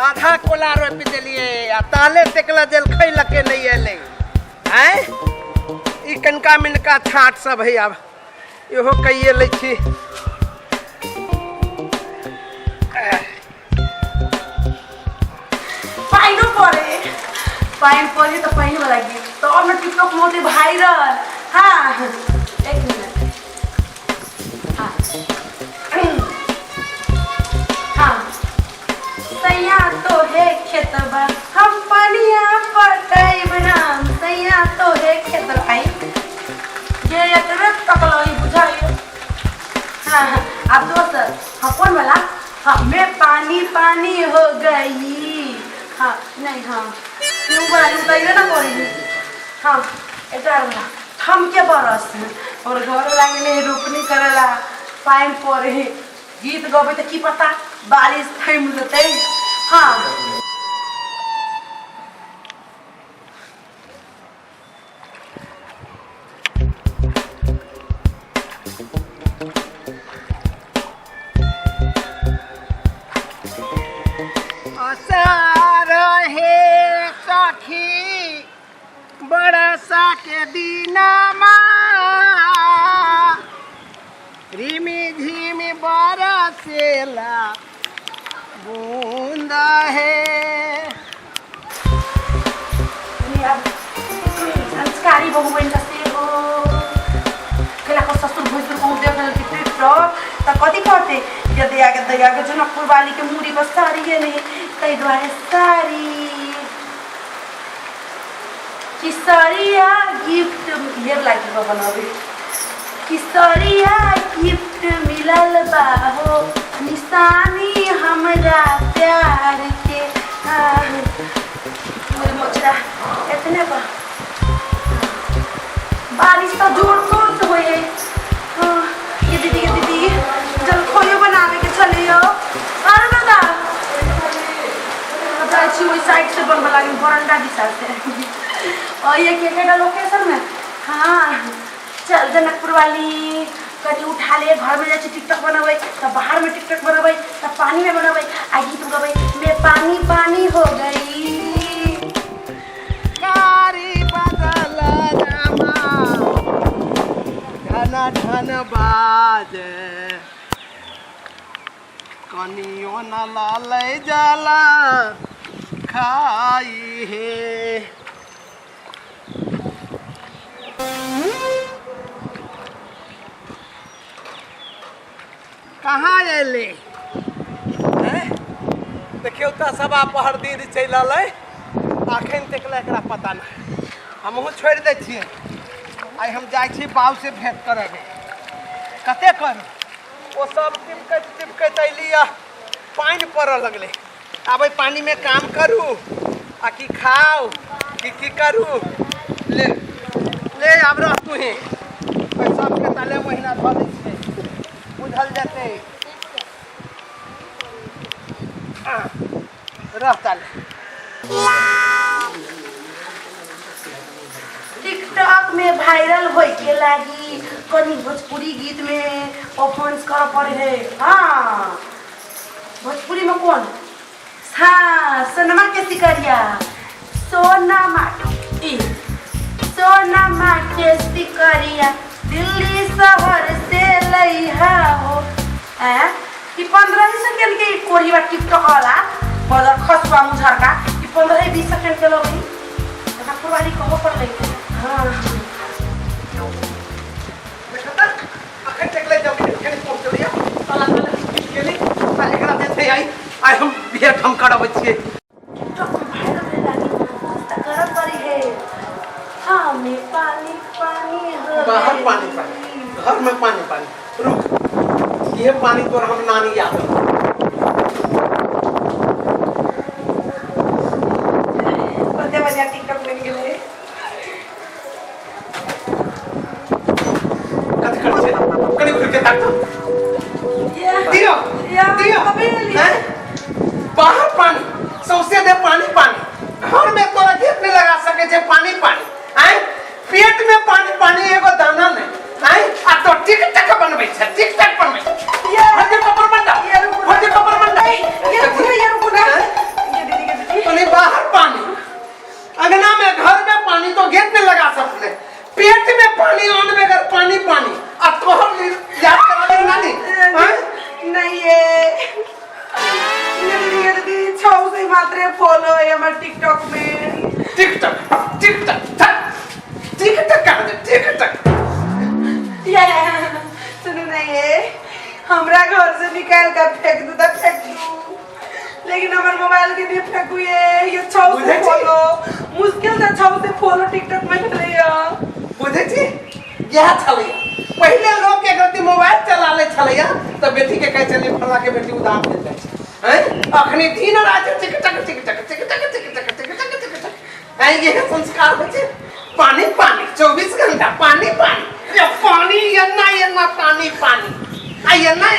आधा कोला रोपि देलिए आ ताले तेकला जल खैल के नहीं एले हैं ई कनका मिनका छाट सब है अब इहो कहिए लै छी पाइनो पड़े पाइन पड़े तो पाइन वाला गीत तो अब टिकटॉक मोटे वायरल हाँ एक मिनट हाँ सैया तो है खेतबा हम पनिया पटाइब राम सैया तो है खेतबा आई ये एतबे तकलो ही बुझाइयो हाँ हाँ अब दोस्त हाँ कौन वाला हाँ मैं पानी पानी हो गई हाँ नहीं हाँ क्यों बोला बताइए ना करेगी हाँ इधर वाला हम के बरस और घर लागे रोपनी करेला पाइन पड़े गीत गबे तो की पता बारिश थम जते हाँ बरसा के दीनामा रिमी झिमी बरसेला बूंदा है संस्कारी बहु बहन कसे हो केला को ससुर भसुर को देख के टिकटॉक त कथि करते दया के जनकपुर वाली के मुड़ी पर साड़ी है नहीं तै द्वारे साड़ी किसरिया गिफ्ट हेर लागी बनावे किसरिया गिफ्ट मिलल बा हो निशानी हमरा प्यार के मेरे मोचरा इतने बा बारिश तो जोर जोर से होए ये दीदी चल खोयो बनावे के चलियो अरे दादा जाई छी ओई साइड से बनबा लागी बरंडा दिशा से और ये केकेटा लोकेशन में हाँ चल जनकपुर वाली कभी उठा ले घर में जाके टिकटॉक बनावे तब बाहर में टिकटॉक बनावे तब पानी में बनावे आ गीत गावे मैं पानी पानी हो गई कारी बदल जामा घन घन बाजे कनियो न लाले जाला खाई है कहाँ एले देखियो तो सब पहर दिन चल अखन तक एकरा पता नहीं हमहूँ छोड़ दै छियै आई हम जाइ छी बाबू से भेंट करबे कते करू वो सब टिपकैत अयली पानि पड़ऽ लगले आब पानी में काम करू आ कि खाओ कि करू ले ले आब रह तू ही सबके ताले महीना धऽ दै छियै बुझल जेतै रह ताले टिकटॉक में वायरल होए के लागी कनी भोजपुरी गीत में परफॉर्मेंस कर पड़े है हाँ भोजपुरी में कौन हाँ सोनमा के सिकरिया सोनमा के सिकरिया दिल्ली शहर से लइहा हो कि 15 सेकंड के कोरी बा टिकटॉक वाला बदर खसवा मुझर का कि 15-20 सेकंड के लोग जनकपुर वाली कहो पर लई हां देखता अखन तक ले जब एखन पहुंच लिया साला के लिए एकरा देते आई हम भेट हम करबै छियै टिकटॉक में वायरल होने लगी त करत पड़ी है हां में पानी पानी हो बाहर पानी घर में पानी रुक ये पानी तो हम नानी याद बड़े बड़े टिकटॉक बन गए कनी घुर के ताकतो दियो बाहर पानी सौसे दे पानी घर में तोरा गेट नहीं लगा सके छे पानी पेट में बैठे टिकटॉक पर बैठे ये फर्जी कपर मंडा ये रुको फर्जी कपर मंडा ये रुको ना ये दीदी तो नहीं बाहर पानी अंगना में घर में पानी तो गेट में लगा सकते पेट में पानी ऑन में अगर पानी पानी अब तो हम याद करा दे नानी नहीं ये दीदी छाऊ से मात्र फॉलो है हमारे टिकटॉक में टिकटॉक टिकटॉक टिकटॉक कर दे टिकटॉक ये सुनो ना ये हमरा घर से निकाल कर फेंक दो तब फेंक दू लेकिन हमारे मोबाइल के लिए फेंकू ये छाऊ से फॉलो मुश्किल से छाऊ से फॉलो टिकटॉक में चले बुझे छी यह छलैया पहले लोग के गति मोबाइल चला ले छलैया तो बेटी के कह चली फला के बेटी उदाम दे जाय छै हैं अखनी दिन रात TikTok TikTok TikTok TikTok TikTok TikTok हैं ये संस्कार होय छै पानी पानी 24 घंटा पानी पानी ये पानी एन्ना पानी पानी एन्ना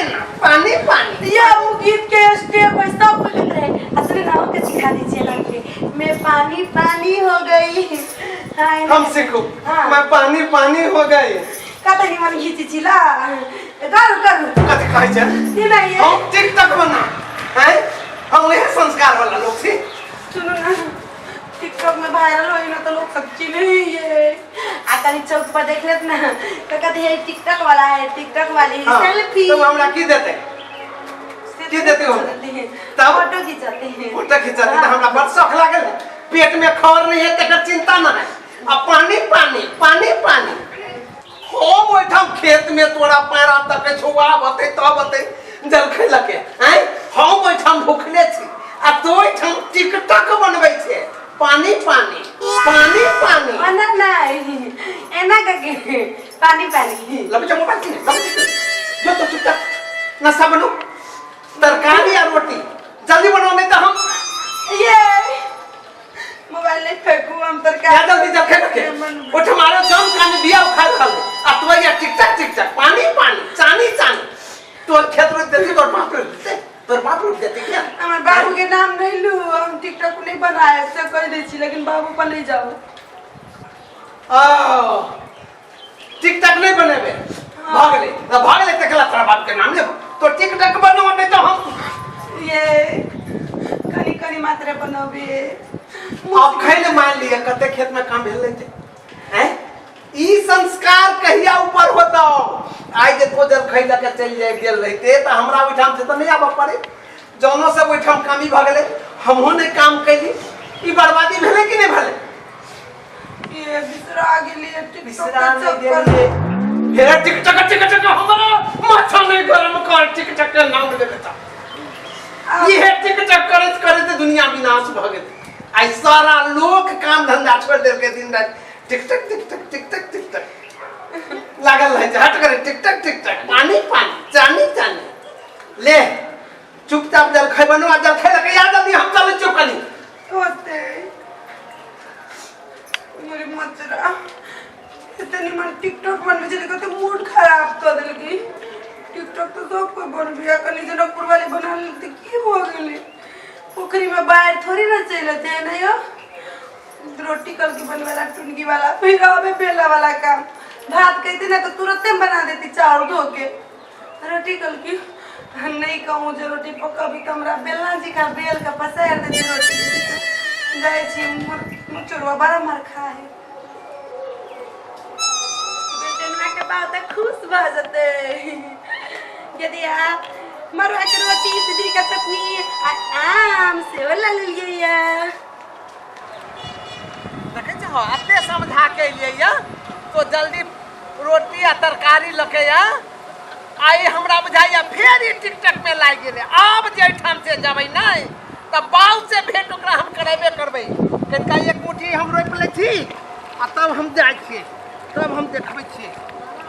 पानी पानी ये वो गीत के स्टेप है सब कुछ रहे असली नाम के सिखा दीजिए लड़के मैं पानी पानी हो गई हम सीखो मैं पानी पानी हो गई कत नहीं मन घीची छिला कर कथि कहै छै ये नहीं है हम टिकटक बना हैं हम ये संस्कार वाला लोग छी सुनो ना टिकटॉक में वायरल होई ना तो लोग सच्ची नहीं ये आकाली चौक पर देख लेत ना तो कहते हैं टिकटॉक वाला है टिकटॉक वाली सेल्फी तो हमरा की देते हो तब फोटो खिंचाते हैं तो हमरा बड़ शौक लागल पेट में खबर नहीं है तकर चिंता ना है अब पानी पानी पानी पानी हम ओठम खेत में तोरा पैरा तक छुआ बते तब बते जल खैलके हैं हम ओठम भूखले छी आ तो ओठम टिकटॉक बनबै छै पानी पानी पानी पानी ना नहीं एना के पानी पानी लग जा मोबाइल की जो तो चुपचाप नाश्ता बनो तरकारी और रोटी जल्दी बनो नहीं तो हम ये मोबाइल नहीं फेंकू हम तरकारी क्या जल्दी जब फेंके वो हमारा जम कान बिया उखाड़ खा ले अतवा या टिकटक टिकटक पानी पानी चानी चानी तो खेत में देती तोर बाप रे देती क्या हमारे बाबू के नाम नहीं लू हम टिकटॉक नहीं बनाए से कह दे छी लेकिन बाबू पर नहीं जाओ टिकटक नहीं बनेबे भाग ले तकला तोरा बाप के नाम ले तो टिकटक बनो नहीं तो हम ये कनी मात्रा बनोबे आप खैले मान लिया कते खेत में काम भेल लेते हैं ई संस्कार कहिया ऊपर होता आइ जे तो जल खैला के चल जाए गेल रहते त हमरा ओइठाम से त नहीं आबे पड़े जौनो सब ओइठाम कामी भ गेले हमहु ने काम कैली ई बर्बादी भेले कि नहीं भेले ये बिसरा गेली बिसरा नहीं गेली फेर टिकटक हमरा माथा नहीं गरम कर टिकटक के नाम लेता ये टिकटक करत दुनिया विनाश भ गेल आई सारा लोग काम धंधा छोड़ दे के दिन रात टिकटक लागल है हट करे टिकटक पानी पानी चानी चानी ले चुपचाप जल खाई बनो जल खाई लगे याद जल्दी हम चल चुकनी होते मेरी मचरा इतनी मन टिकटॉक बनवे चले तो मूड खराब कर देलकी टिकटॉक तो सब कोई बनबिया कनी जनकपुर वाली बना लेती की हो गेली पोखरी में बाहर थोड़ी ना चलते हैं नहीं हो रोटी कल की बनवाला टुनगी वाला फिर अबे बेला वाला काम भात कहते ना तो तुरंत बना देती चावल धो के रोटी कल की नहीं कहूँ जो रोटी पका भी कमरा बेलना जी का बेल का पसार देती रोटी जाए छी मुचुरवा बड़ा मार खाए बेटनवा के बात खुश भ जते यदि आप मरुआ के रोटी सिद्धि का चटनी आम से वाला ले लिए यार देखे हो अपने समझा के लिए या तो जल्दी रोटी आ तरकारी लके या आई हमरा बुझाइया फेर ई टिकटक में लाग गेले अब जे ठाम से जबै नहीं तब बाऊ से भेंट ओकरा हम करेबे करबै कनका एक मुट्ठी हम रोप ले छी आ तब हम जाय छी तब हम देखबै छी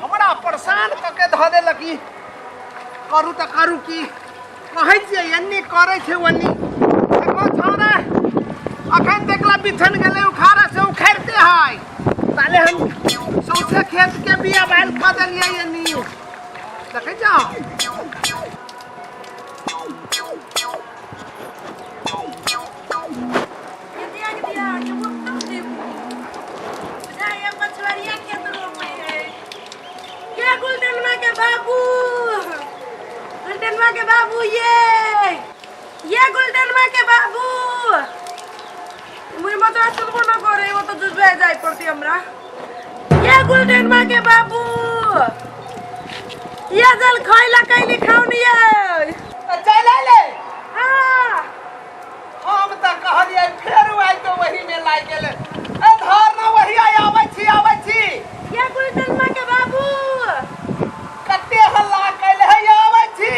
हमरा परेशान क के ध दे लकी करू त करू की कहै छियै एन्नी करै छै ओन्नी देखो छौरा अखन देखला बिछन गेले उखाड़ा से उखाड़ते है ताले हम सौसे खेत के बिया बैल खा देलिए ये नीव देखे जाओ बाबू माँ के बाबू ये गोल्डन माँ के बाबू मुझे मतलब सुनको ना करे वो तो जुजबे जाए पड़ती हमरा ये गोल्डन माँ के बाबू ये जल खइला कैली खाउनी है चल ले हां हम त कहलिए फेर आई तो वही में लाग गेल ए धर ना वही आबै छी ये गोल्डन माँ के बाबू कते हल्ला कैले है आबै छी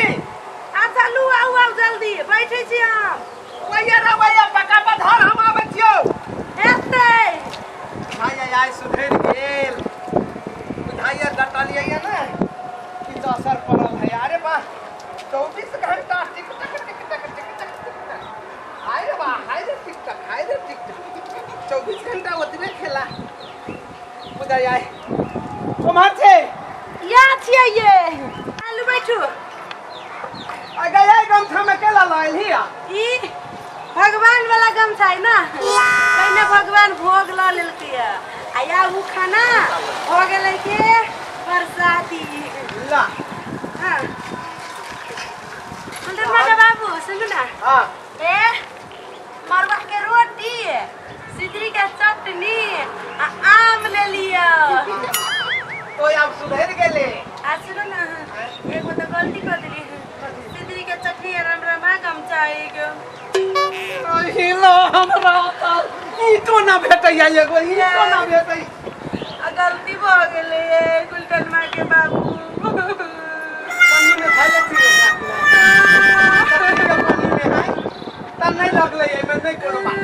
अच्छा लू आओ जल्दी बैठे छी हम वही पका पर धर हम आबै छियो एते आई सुधर गेल बुझाइए डटलिए ना कि तो असर पड़ल है अरे वाह 24 घंटा टिक टक हाय रे वाह हाय रे टिक टक 24 घंटा ओतबे खेला बुझाइ आई कुमार छे या छिए ये आलू बैठू अगर ये गमछा में केला लाइल हिया ई भगवान वाला गमछा है ना कहीं भगवान भोग ला लेलके आया वो खाना हो गेले के प्रसादी ला हां अंदर माता बाबू सुन ना हां ए मरवा के रोटी सिदरी के चटनी आम ले लियो तो अब सुधर गेले आ सुनो ना एगो तो गलती कर देली सिदरी के चटनी राम गमछा एगो हिलो हमरा ई तो ना भेटैया एगो ई तो ना भेटै गलती भ गेले गुलटन माँ के बाबू पानी में खाले थी पानी में है तब नहीं लगले एमे नहीं कोनो बात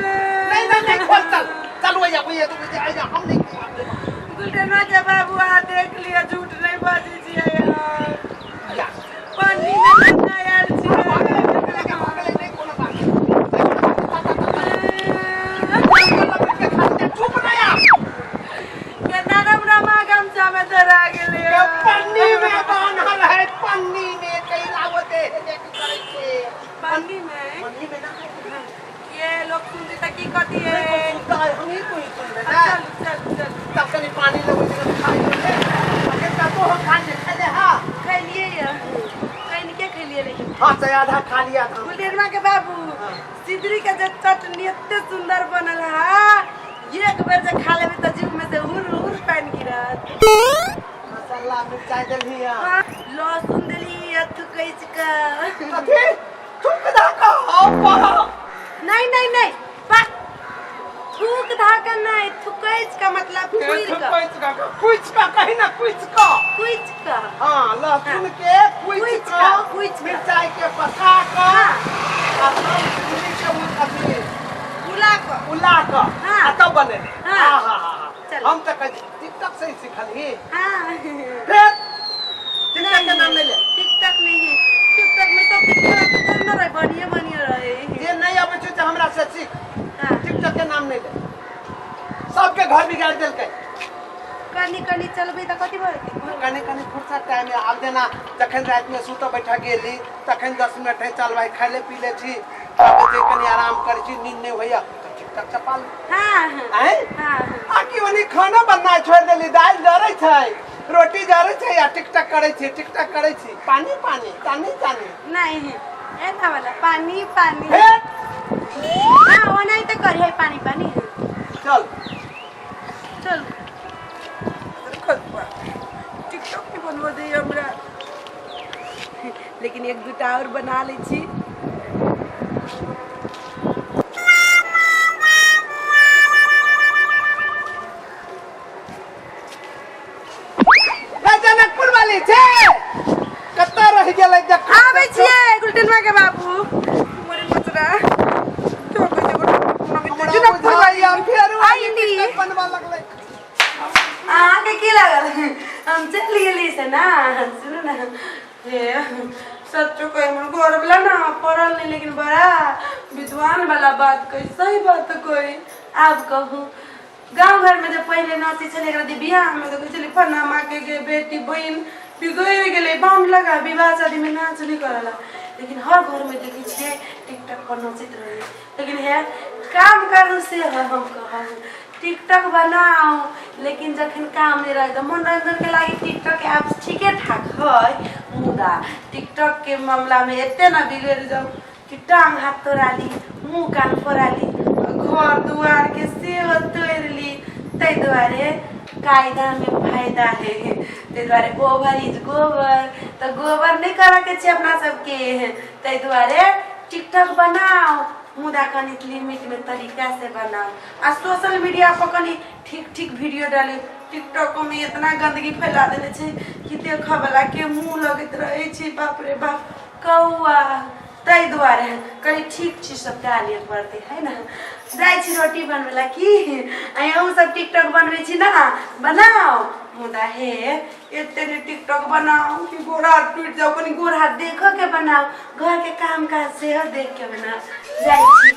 नहीं खोल चल भैया तू आजा हम नहीं गुलटन माँ के बाबू आ देख लिया झूठ नहीं बाजी छी यार पानी में ना यार छी नहीं कोनो बात चुप ना यार रमा गमछा में धरा गेले पन्नी में बांधल है पन्नी में कई लावते है देख करे छे पन्नी में ना ये लोग सुनते त की कहती है हम ही कोई सुन ना चल तब कभी पानी लोग खाई ले अगर तब हो खा ले हां खा लिए ये कहीं क्या खा लिए लेकिन हां से आधा खा लिया था गुलटेन माँ के बाबू सिदरी का जो चटनी इतने सुंदर बनल है एक बार जे खा लेबे त जीव में से हुर पानी गिरत मसाला मिर्चाई दलिया लहसुन दली थुकैच का कथी थूक दा का नहीं बा थूक धाका नहीं थुकैच का मतलब कुछ का कहीं ना कुछ का हां लहसुन के कुछ का मिर्चाई के पका का और पूरी के मुकदमे उला का हां तब बने हां हम तक टिकटॉक से ही सीखल ही हां फिर टिकटॉक का नाम ले ले टिकटॉक नहीं टिकटॉक में तो टिकटॉक ना रहे बढ़िया रहे ये नहीं आवे छ हमरा से सीख हां टिकटॉक के नाम नहीं ले सबके घर बिगाड़ देल के कनी चलबे त कथि भर कनी फुर्सत टाइम में आब देना जखन रात में सुत बैठा गेली तखन 10 मिनट है चल भाई खाले पी ले छी आबे जे कनी आराम कर छी नींद नहीं होया तो टिकटॉक चपाल हां आकी वाली खाना बनना छोड़ देली दाल जरे छै रोटी जरे छै या टिकटॉक करे छी पानी नहीं ऐसा वाला पानी हे हां वो नहीं तो कर है पानी चल टिकटॉक पे बनवा दे हमरा लेकिन एक दूटा और बना ले छी जनकपुर वाली छे कत्ता रह गेलै देख आबै छियै गुलटेन माँ के बाबू मोरे मचरा तो कोई जनकपुर वाली हम फेर आइली बनवा लगलै अहाँ के की लागल हम चल गेली से ना सुनो ना ये सच्चो कोई मन घर वाला ना पढ़ल नहीं लेकिन बड़ा विद्वान वाला बात कोई सही बात कोई आप कहूँ गांव घर में जब पहले नाची चले गए बियाह में तो चली फना माँ के बेटी बहन बिगड़ गए बांध लगा विवाह शादी में नाच नहीं करला लेकिन हर घर में देखी छे टिकटॉक पर नाचित रहे लेकिन है काम करू से हम कहूँ टिकटॉक बनाओ, लेकिन जखन काम नहीं रहे तो मनोरंजन के लागी टिकटॉक ऐप ठीके ठाक है, मुदा टिकटॉक के मामला में एते ना बिगड़ जाओ कि टांग हाथ तोड़ा ली, मुंह कान फोड़ा ली, घर दुआर के सेव तोड़ ली। तै दुआरे कायदा में फायदा है, तै दुआरे ओवर इज गोबर, तो गोबर नहीं करे के छै अपना सबके। तै दुआरे टिकटॉक बनाओ, मुदा कनी लिमिट में तरीका से बनाओ, आ सोशल मीडिया पर कनी ठीक ठीक वीडियो डाली। टिकटॉक में इतना गंदगी फैला देने छै कि देख वाला के मुंह लगत रहे छै, बाप रे बाप कौआ। तै दुआरे कनी ठीक चीज सब डाले पड़ते है ना। जाय छी रोटी बनवेला की अहूँ सब टिकटॉक बनवे छी ना, बनाओ, मुदा हे एते टिकटॉक बनाओ कि गोड़ हाथ टूट जाओ, कनी गोड़ हाथ देखो के बनाओ, घर के काम काज से देख के बनाओ। जाय छी